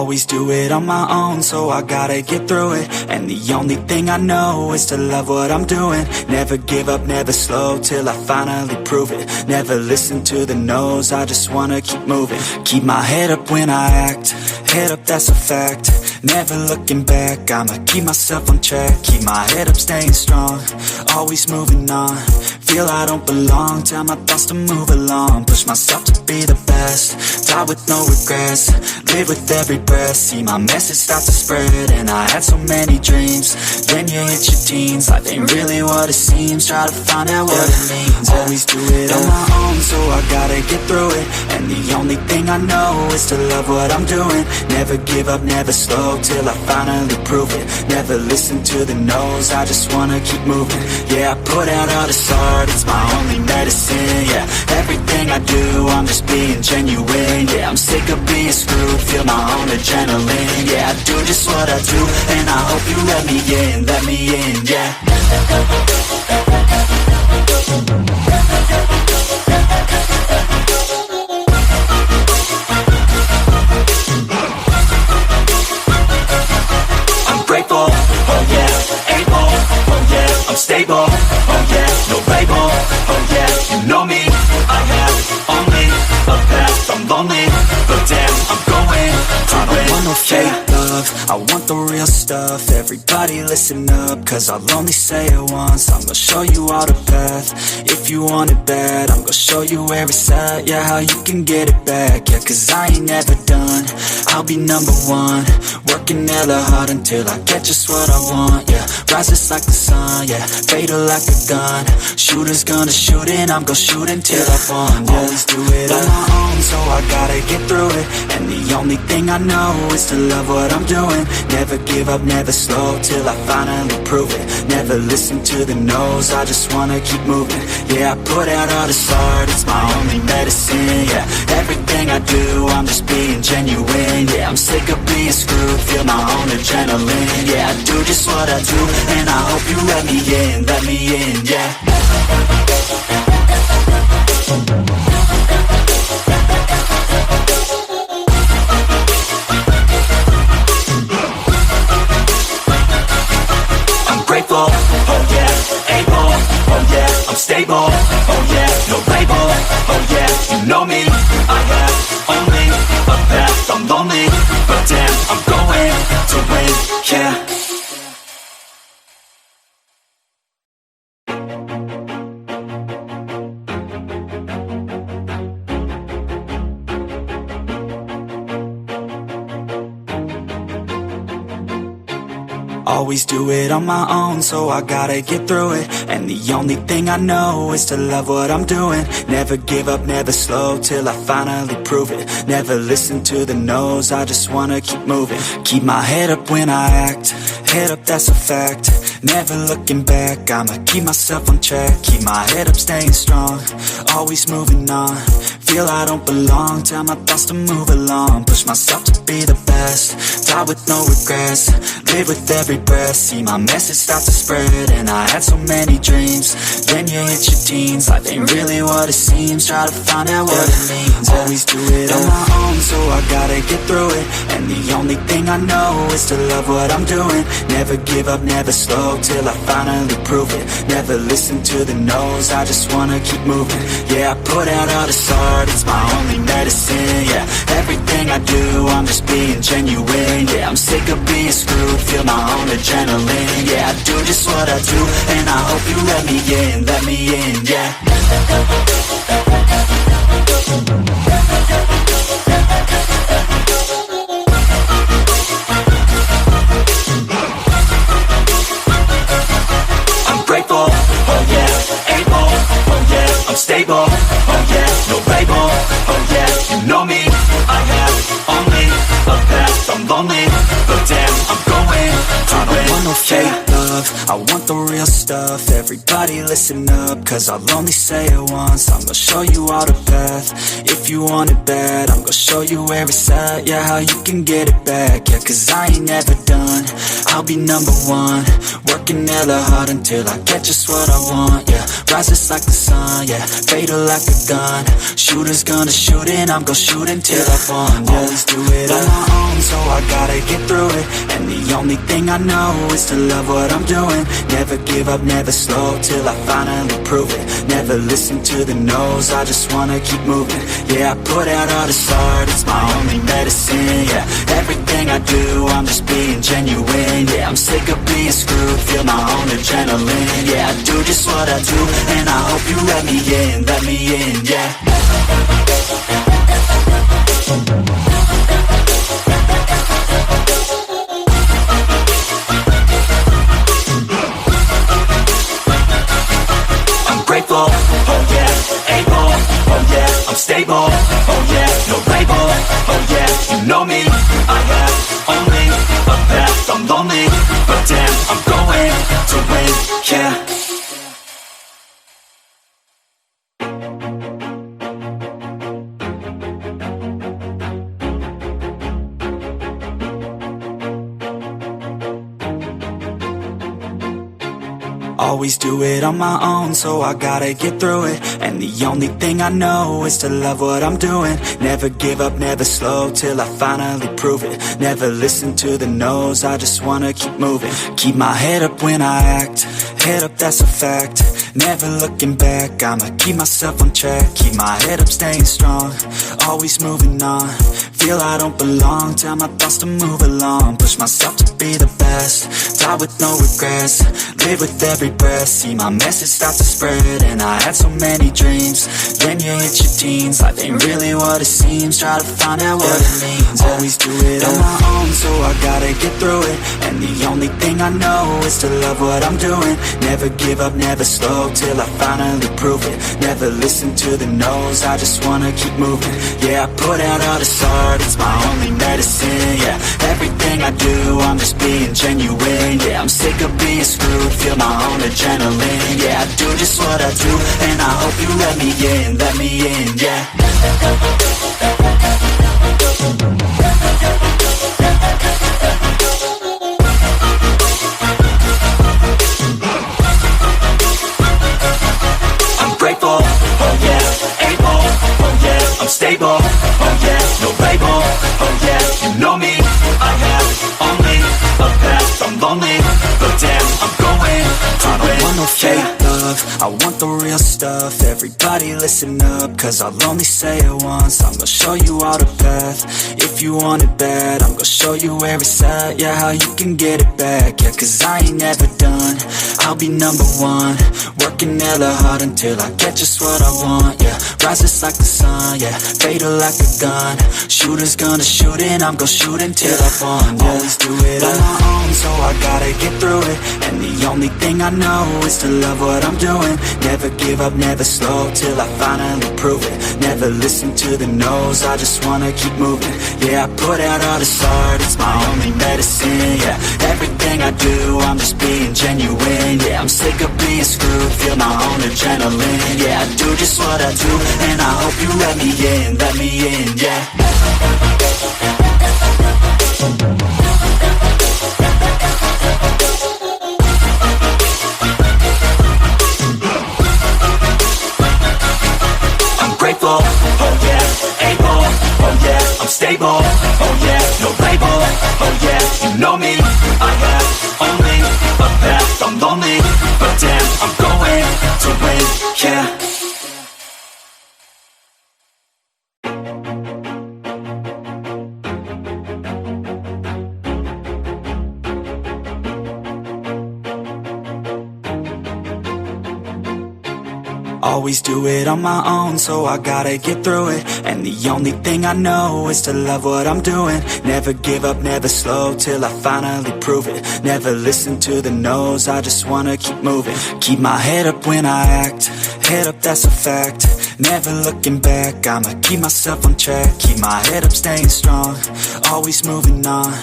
Always do it on my own, so I gotta get through it. And the only thing I know is to love what I'm doing. Never give up, never slow, till I finally prove it. Never listen to the no's, I just wanna keep moving. Keep my head up when I act, head up, that's a fact. Never looking back, I'ma keep myself on track. Keep my head up, staying strong, always moving on. Feel I don't belong, tell my thoughts to move along. Push myself to be the best, die with no regrets. Live with every breath, see my message start to spread. And I had so many dreams, then you hit your teens. Life ain't really what it seems, try to find out what it means. Always do it on my own, so I gotta get through it. And the only thing I know is to love what I'm doing. Never give up, never slow, till I finally prove it. Never listen to the no's, I just wanna keep moving. Yeah, I put out all this art, it's my only medicine. Yeah, everything I do, I'm just being genuine. Yeah, I'm sick of being screwed, feel my own adrenaline. Yeah, I do just what I do, and I hope you let me in, yeah. I'm grateful, oh yeah, able, oh yeah, I'm stable, oh yeah, no label, oh yeah, you know me, I have only a path, I'm lonely, but damn, I'm going to win. I don't want no fake love, I want the real stuff. Everybody listen up, cause I'll only say it once. I'm gonna show you all the path, if you want it bad. I'm gonna show you where it's at, yeah, how you can get it back. Yeah, cause I ain't never done, I'll be number one. Working hella hard until I get just what I want, yeah. Rises like the sun, yeah, fatal like a gun. Shooters gonna shoot and I'm gonna shoot until I won, yeah. Always do it on my own, so I gotta get through it. And the only thing I know is to love what I'm doing. Never give up, never slow, till I finally prove it. Never listen to the no's, I just wanna keep moving. Yeah, I put out all this art, it's my only medicine. Yeah, everything I do, I'm just being genuine. Yeah, I'm sick of being screwed, feel my own adrenaline. Yeah, I do just what I do, and I hope you let me in, yeah. Grateful, oh yeah, able, oh yeah, I'm stable, oh yeah, no label, oh yeah, you know me, I have only a path, I'm lonely, but damn, I'm going to win, yeah. Always do it on my own, so I gotta get through it. And the only thing I know is to love what I'm doing. Never give up, never slow, till I finally prove it. Never listen to the no's, I just wanna keep moving. Keep my head up when I act, head up, that's a fact. Never looking back, I'ma keep myself on track. Keep my head up, staying strong, always moving on. Feel I don't belong, tell my thoughts to move along. Push myself to be the best, die with no regrets. Live with every breath, see my message start to spread. And I had so many dreams, then you hit your teens. Life ain't really what it seems, try to find out what it means. Always do it on my own, so I gotta get through it. And the only thing I know is to love what I'm doing. Never give up, never slow, till I finally prove it. Never listen to the no's, I just wanna keep moving. Yeah, I put out all this art, it's my only medicine. Yeah, everything I do, I'm just being genuine. Yeah, I'm sick of being screwed, feel my own adrenaline. Yeah, I do just what I do, and I hope you let me in, yeah. I'm grateful, oh yeah, able, oh yeah, I'm stable, oh yeah, no label, oh yeah, you know me, I have only a path, I'm lonely, but damn, I'm going to win. I don't want no fake love, love, I want the real stuff. Everybody listen up, cause I'll only say it once. I'm gonna show you all the path, if you want it bad. I'm gonna show you where it's at, yeah, how you can get it back. Yeah, cause I ain't never done, I'll be number one. Working hella hard until I get just what I want, yeah. Rises like the sun, yeah, fatal like a gun. Shooters gonna shoot and I'm gonna shoot until I won, yeah. Always do it on my own, so I gotta get through it. And the only thing I know is to love what I'm doing. Never give up, never slow, till I finally prove it. Never listen to the no's, I just wanna keep moving. Yeah, I put out all this art, it's my only medicine, yeah. Everything I do, I'm just being genuine, yeah. I'm sick of being screwed, feel my own adrenaline, yeah. I do just what I do, and I hope you let me in, yeah. Grateful, oh yeah, able, oh yeah, I'm stable, oh yeah, no label, oh yeah, you know me, I have only a path, I'm lonely, but damn, I'm going to win, yeah. Always do it on my own, so I gotta get through it. And the only thing I know is to love what I'm doing. Never give up, never slow, till I finally prove it. Never listen to the no's, I just wanna keep moving. Keep my head up when I act, head up, that's a fact. Never looking back, I'ma keep myself on track. Keep my head up, staying strong, always moving on. Feel I don't belong, tell my thoughts to move along. Push myself to be the best, die with no regrets. Live with every breath, see my message start to spread. And I had so many dreams, then you hit your teens. Life ain't really what it seems, try to find out what it means. Always do it on my own, so I gotta get through it. And the only thing I know is to love what I'm doing. Never give up, never slow, till I finally prove it. Never listen to the no's, I just wanna keep moving. Yeah, I put out all this art, it's my only medicine, yeah. Everything I do, I'm just being genuine, yeah. I'm sick of being screwed, feel my own adrenaline, yeah. I do just what I do, and I hope you let me in, yeah. I'm grateful, oh yeah, able, oh yeah, I'm stable, oh yeah, no label, oh yeah, you know me, I have only a path, I'm lonely, but damn, I'm going to win. I don't want no fake love, I want the real stuff. Everybody listen up, cause I'll only say it once. I'm gonna show you all the path, if you want it bad. I'm gonna show you where it's at, yeah, how you can get it back. Yeah, cause I ain't never done, I'll be number one. Working hella hard until I get just what I want, yeah. Rises like the sun, yeah, fatal like a gun. Shooters gonna shoot and I'm gonna shoot until I won, yeah. Always do it on my own, so I gotta get through it. And the only thing I know is to love what I'm doing. Never give up, never slow, till I finally prove it. Never listen to the no's, I just wanna keep moving. Yeah, I put out all this art, it's my only medicine, yeah. Everything I do, I'm just being genuine, yeah. I'm sick of being screwed, feel my own adrenaline, yeah. I do just what I do, and I hope you let me in, yeah. I'm grateful, oh yeah, able, oh yeah, I'm stable, oh yeah, no label, oh yeah, you know me, I have only a path, I'm lonely, but damn, I'm going to win, yeah. Always do it on my own, so I gotta get through it. And the only thing I know is to love what I'm doing. Never give up, never slow, till I finally prove it. Never listen to the no's, I just wanna keep moving. Keep my head up when I act, head up, that's a fact. Never looking back, I'ma keep myself on track. Keep my head up, staying strong, always moving on.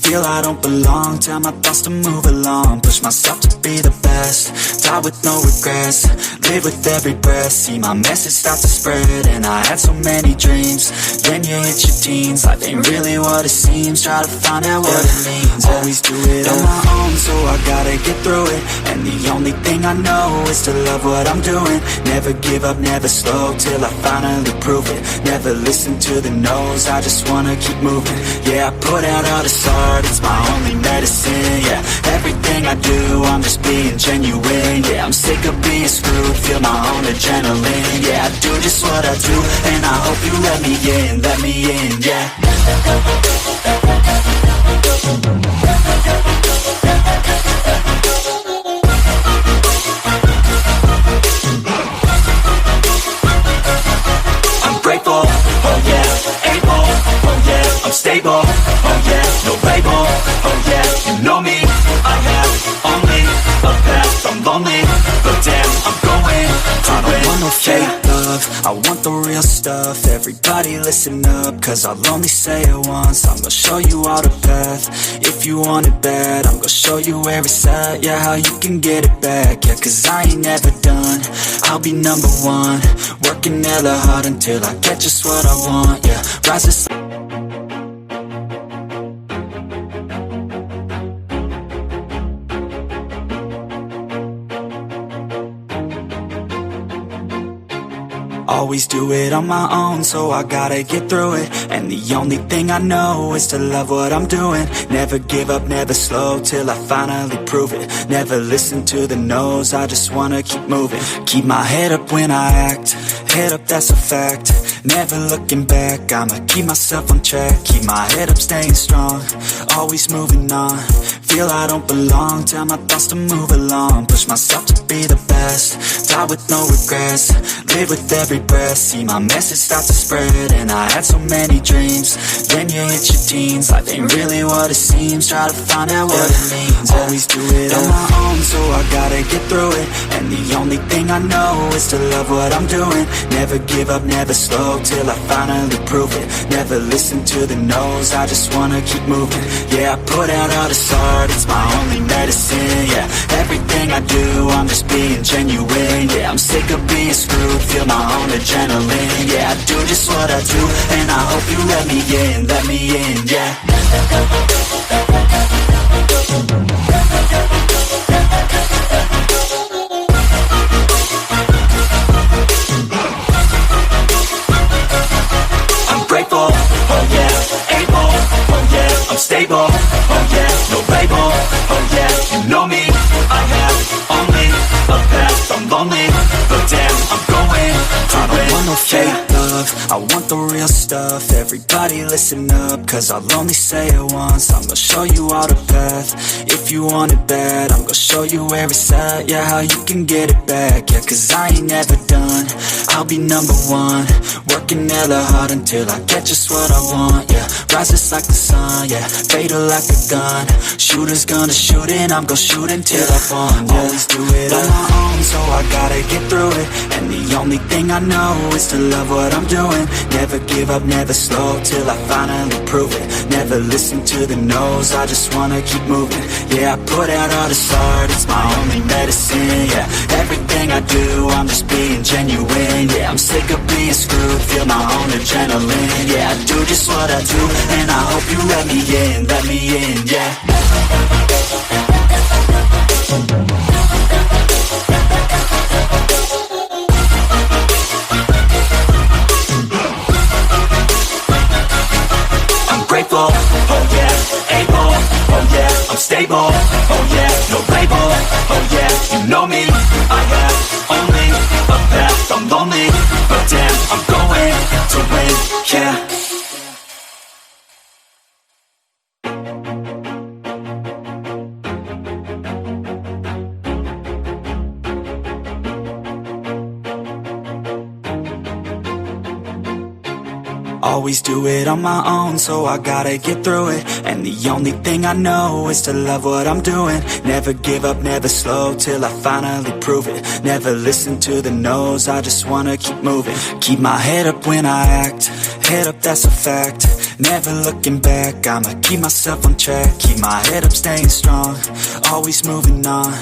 Feel I don't belong, tell my thoughts to move along. Push myself to be the best, die with no regrets. Live with every breath, see my message start to spread. And I had so many dreams, then you hit your teens. Life ain't really what it seems, try to find out what it means. Always do it on my own, so I gotta get through it. And the only thing I know is to love what I'm doing. Never give up, never slow, till I finally prove it. Never listen to the no's, I just wanna keep moving. Yeah, I put out all this art, it's my only medicine. Yeah, everything I do, I'm just being genuine. Yeah, I'm sick of being screwed, feel my own adrenaline. Yeah, I do just what I do, and I hope you let me in, yeah. I'm grateful, oh yeah, able, oh yeah, I'm stable, oh yeah, no label, oh yeah, you know me, I have only a path, I'm lonely, but damn, I'm going to I don't want no fake love, I want the real stuff. Everybody listen up, cause I'll only say it once. I'm gonna show you all the path, if you want it bad. I'm gonna show you where it's at, yeah, how you can get it back. Yeah, cause I ain't never done, I'll be number one. Working hella hard until I get just what I want, yeah. Rise this always do it on my own, so I gotta get through it. And the only thing I know is to love what I'm doing. Never give up, never slow, till I finally prove it. Never listen to the no's, I just wanna keep moving. Keep my head up when I act, head up, that's a fact. Never looking back, I'ma keep myself on track. Keep my head up, staying strong, always moving on. Feel I don't belong, tell my thoughts to move along. Push myself to be the best, die with no regrets. Live with every breath, see my message start to spread. And I had so many dreams, then you hit your teens. Life ain't really what it seems, try to find out what it means. Always do it on my own, so I gotta get through it. And the only thing I know is to love what I'm doing. Never give up, never slow, till I finally prove it. Never listen to the no's, I just wanna keep moving. Yeah, I put out all this art, it's my only medicine. Yeah, everything I do, I'm just being genuine. Yeah, I'm sick of being screwed, feel my own adrenaline. Yeah, I do just what I do, and I hope you let me in, yeah. I'm grateful, oh yeah, able, oh yeah, I'm stable, oh yeah, no label, oh yeah, you know me, I have only a path, I'm lonely, but damn, I'm going to I don't want no fake love, I want the real stuff. Everybody listen up, cause I'll only say it once. I'm gonna show you all the path, if you want it bad. I'm gonna show you where it's at, yeah, how you can get it back. Yeah, cause I ain't never done, I'll be number one. Working hella hard until I get just what I want, yeah. Rises like the sun, yeah, fatal like a gun. Shooters gonna shoot and I'm gonna shoot until I won, yeah. Always do it on my own, so I gotta get through it. And the only thing I know is to love what I'm doing. Never give up, never slow, till I finally prove it. Never listen to the no's, I just wanna keep moving. Yeah, I put out all this art, it's my only medicine. Yeah, everything I do, I'm just being genuine. Yeah, I'm sick of being screwed, feel my own adrenaline. Yeah, I do just what I do, and I hope you let me in, yeah. I'm grateful, oh yeah, able, oh yeah, I'm stable, oh yeah, no label, oh yeah, you know me, I have only a path, I'm lonely, but damn, I'm going to win, yeah. Always do it on my own, so I gotta get through it. And the only thing I know is to love what I'm doing. Never give up, never slow, till I finally prove it. Never listen to the no's, I just wanna keep moving. Keep my head up when I act, head up, that's a fact. never looking back. I'ma keep myself on track, keep my head up, staying strong, always moving on.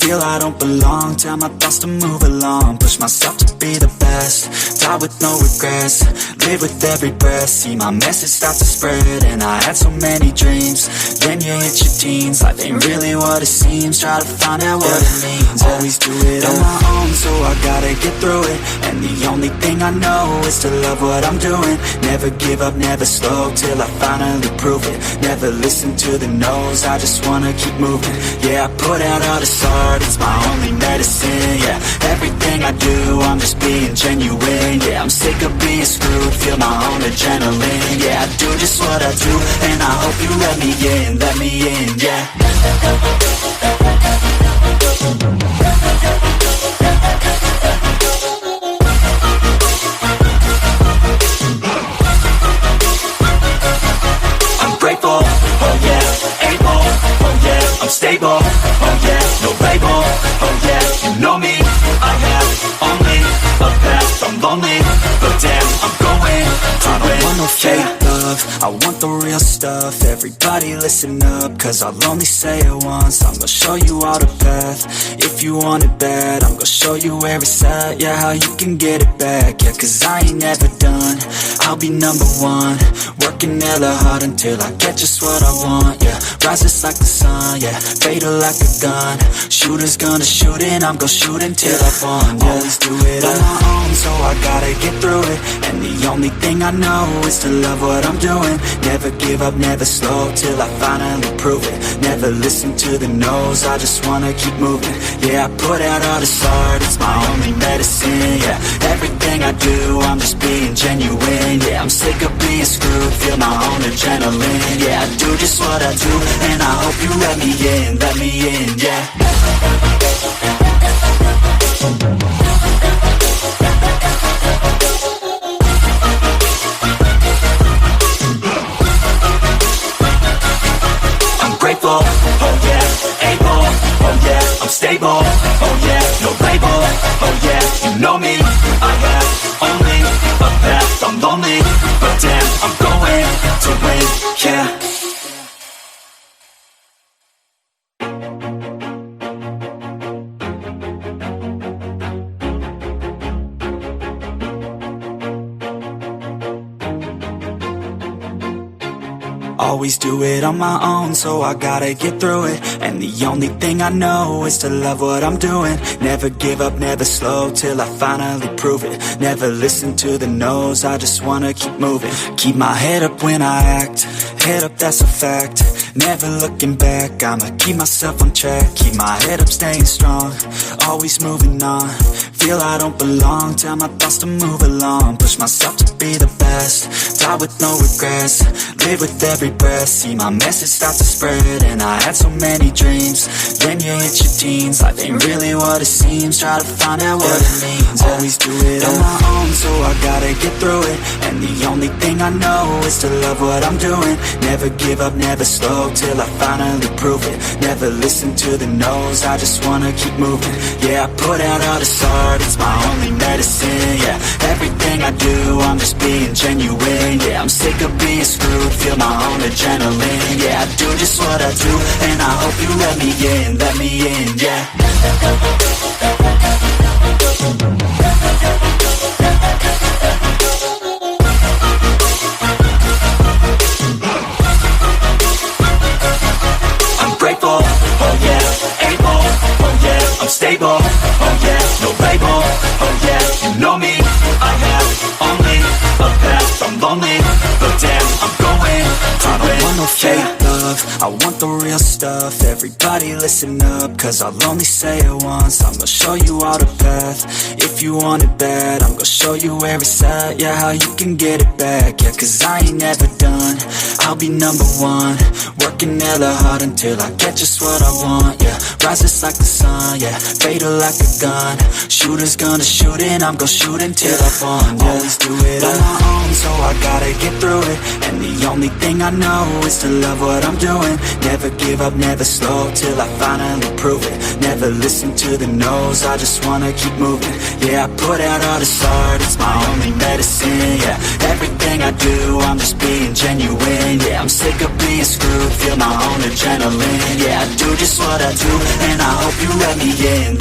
Feel I don't belong, tell my thoughts to move along. Push myself to be the best, die with no regrets, live with every breath. See my message start to spread, and I had so many dreams. Then you hit your teens, life ain't really what it seems. Try to find out what it means, always do it on my own, so I gotta get through it. And the only thing I know is to love what I'm doing. Never give up, never slow, till I finally prove it. Never listen to the no's, I just wanna keep moving. Yeah, I put out all this art, it's my only medicine. Yeah, everything I do, I'm just being genuine. Yeah, I'm sick of being screwed, feel my own adrenaline. Yeah, I do just what I do, and I hope you let me in, yeah. I'm grateful, oh yeah, able, oh yeah, I'm stable, oh yeah, no label, oh yeah, you know me, I have only a path, I'm lonely, but damn, I'm going to win. I don't want no fake love, I want the real stuff. Everybody listen up, cause I'll only say it once. I'm gonna show you all the path, if you want it bad. I'm gonna show you where it's at, yeah, how you can get it back. Yeah, cause I ain't never done, I'll be number one. Working hella hard until I get just what I want, yeah. Rises like the sun, yeah, fatal like a gun. Shooters gonna shoot and I'm gonna shoot until I won, yeah. Always do it on my own, so I gotta get through it. And the only thing I know is to love what I'm doing. Never give up, never slow, till I finally prove it. Never listen to the no's, I just wanna keep moving. Yeah, I put out all this art, it's my only medicine. Yeah, everything I do, I'm just being genuine. Yeah, I'm sick of being screwed, feel my own adrenaline. Yeah, I do just what I do, and I hope you let me in, yeah. Grateful, oh yeah, able, oh yeah, I'm stable, oh yeah, no label, oh yeah, you know me, I have only a path, I'm lonely, but damn, I'm going to win, yeah. Always do it on my own, so I gotta get through it. And the only thing I know is to love what I'm doing. Never give up, never slow, till I finally prove it. Never listen to the no's, I just wanna keep moving. Keep my head up when I act, head up, that's a fact. Never looking back, I'ma keep myself on track. Keep my head up, staying strong, always moving on. Feel I don't belong, tell my thoughts to move along. Push myself to be the best, die with no regrets, live with every breath. See my message start to spread, and I had so many dreams. Then you hit your teens, life ain't really what it seems. Try to find out what it means, always do it on my own, so I gotta get through it. And the only thing I know is to love what I'm doing. Never give up, never slow, till I finally prove it. Never listen to the no's, I just wanna keep moving. Yeah, I put out all this art, it's my only medicine. Yeah, everything I do, I'm just being genuine. Yeah, I'm sick of being screwed, feel my own adrenaline. Yeah, I do just what I do, and I hope you let me in, yeah. I'm grateful, oh yeah, able, oh yeah, I'm stable, oh yeah, no label, oh yeah, you know me, I have only a path, I'm lonely, but damn, I'm going to win. I don't want no fake love, I want the real stuff. Everybody listen up, cause I'll only say it once. I'm gonna show you all the path, if you want it bad. I'm gonna show you where it's at, yeah, how you can get it back. Yeah, cause I ain't never done, I'll be number one. Working hella hard until I get just what I want, yeah. Rises like the sun, yeah. Fatal like a gun, shooters gonna shoot and I'm gonna shoot until I fall, yeah. Always do it on my own, so I gotta get through it. And the only thing I know is to love what I'm doing. Never give up, never slow, till I finally prove it. Never listen to the no's, I just wanna keep moving. Yeah, I put out all this art, it's my only medicine, yeah. Everything I do, I'm just being genuine, yeah. I'm sick of being screwed, feel my own adrenaline, yeah. I do just what I do, and I hope you let me in.